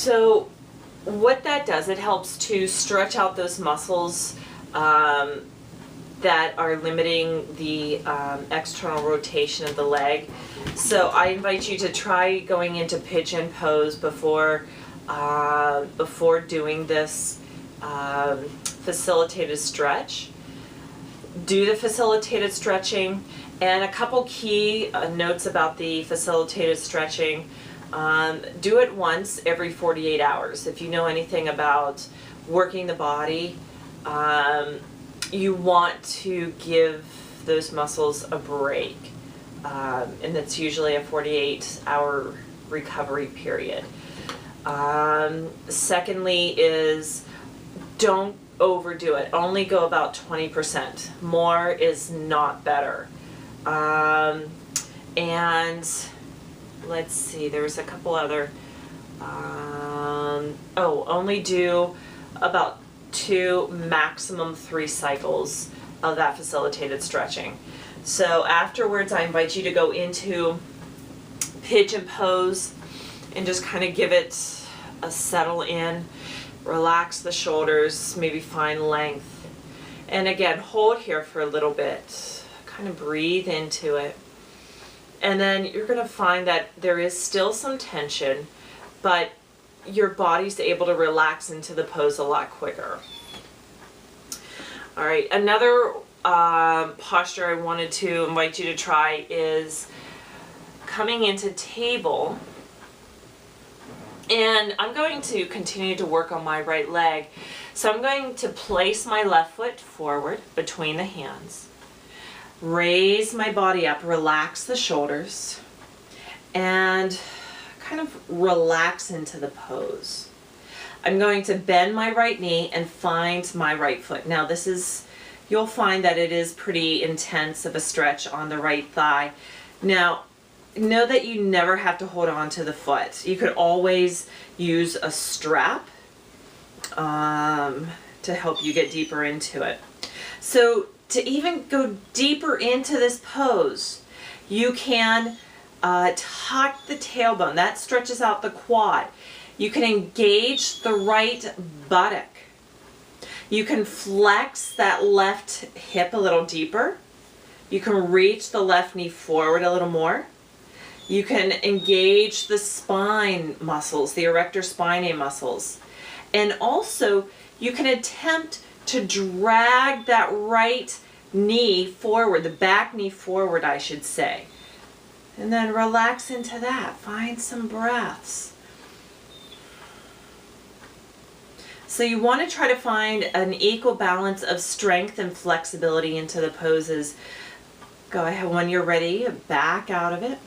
So what that does, it helps to stretch out those muscles that are limiting the external rotation of the leg. So I invite you to try going into pigeon pose before doing this facilitated stretch. Do the facilitated stretching, and a couple key notes about the facilitated stretching. Do it once every 48 hours. If you know anything about working the body, you want to give those muscles a break, and it's usually a 48-hour recovery period. Secondly is, don't overdo it. Only go about 20%. More is not better. And let's see, there's a couple other, only do about 2, maximum 3 cycles of that facilitated stretching. So afterwards, I invite you to go into pigeon pose and just kind of give it a settle in. Relax the shoulders, maybe find length. And again, hold here for a little bit. Kind of breathe into it. And then you're going to find that there is still some tension, but your body's able to relax into the pose a lot quicker. All right, another posture I wanted to invite you to try is coming into table. And I'm going to continue to work on my right leg. So I'm going to place my left foot forward between the hands, raise my body up, relax the shoulders, and kind of relax into the pose. I'm going to bend my right knee and find my right foot. Now this is, you'll find that it is pretty intense of a stretch on the right thigh. Now, know that you never have to hold on to the foot. You could always use a strap to help you get deeper into it. So to even go deeper into this pose, you can tuck the tailbone. That stretches out the quad. You can engage the right buttock. You can flex that left hip a little deeper. You can reach the left knee forward a little more. You can engage the spine muscles, the erector spinae muscles. And also, you can attempt to drag that right knee forward, the back knee forward, I should say. And then relax into that. Find some breaths. So you want to try to find an equal balance of strength and flexibility into the poses. Go ahead, when you're ready, back out of it.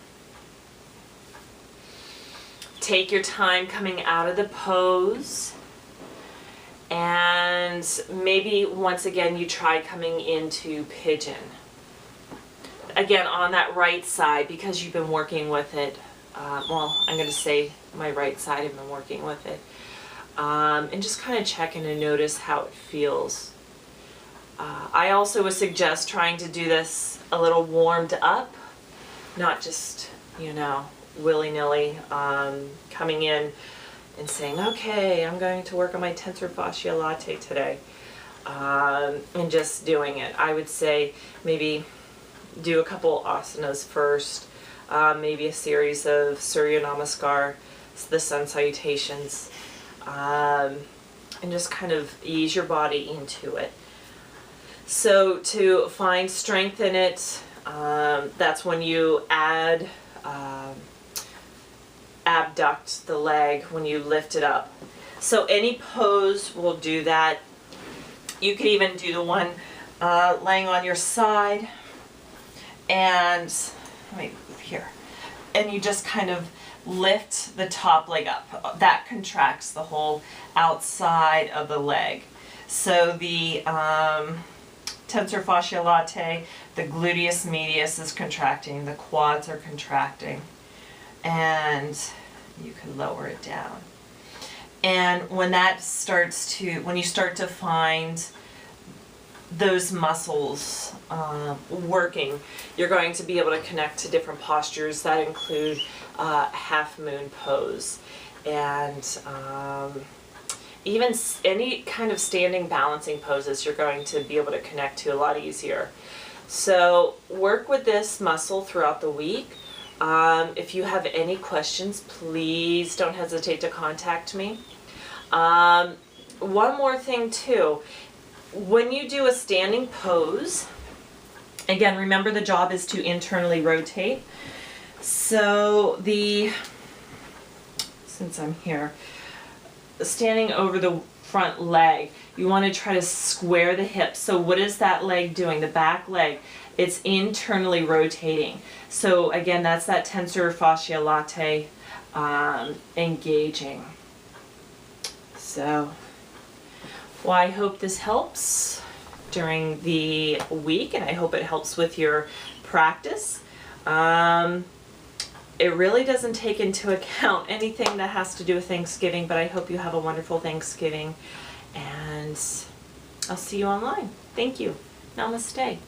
Take your time coming out of the pose, and maybe once again you try coming into pigeon. Again, on that right side, because you've been working with it, well, I'm going to say my right side, I've been working with it, and just kind of check in and notice how it feels. I also would suggest trying to do this a little warmed up, not just, you know, willy-nilly coming in and saying, okay, I'm going to work on my Tensor Fascia latte today, and just doing it. I would say maybe do a couple asanas first, maybe a series of Surya Namaskar, the sun salutations, and just kind of ease your body into it. So to find strength in it, that's when you abduct the leg, when you lift it up. So any pose will do that. You could even do the one laying on your side, and here, and you just kind of lift the top leg up. That contracts the whole outside of the leg. So the Tensor Fascia latte, the gluteus medius is contracting, the quads are contracting, and you can lower it down. And when that starts to, when you start to find those muscles working, you're going to be able to connect to different postures that include half moon pose. and even any kind of standing balancing poses you're going to be able to connect to a lot easier. So work with this muscle throughout the week. If you have any questions, please don't hesitate to contact me. One more thing too, when you do a standing pose, again, remember the job is to internally rotate. So since I'm here, standing over the front leg, you want to try to square the hips. So what is that leg doing? The back leg, it's internally rotating. So again, that's that tensor fascia latae engaging. So, well, I hope this helps during the week, and I hope it helps with your practice. It really doesn't take into account anything that has to do with Thanksgiving, but I hope you have a wonderful Thanksgiving, and I'll see you online. Thank you. Namaste.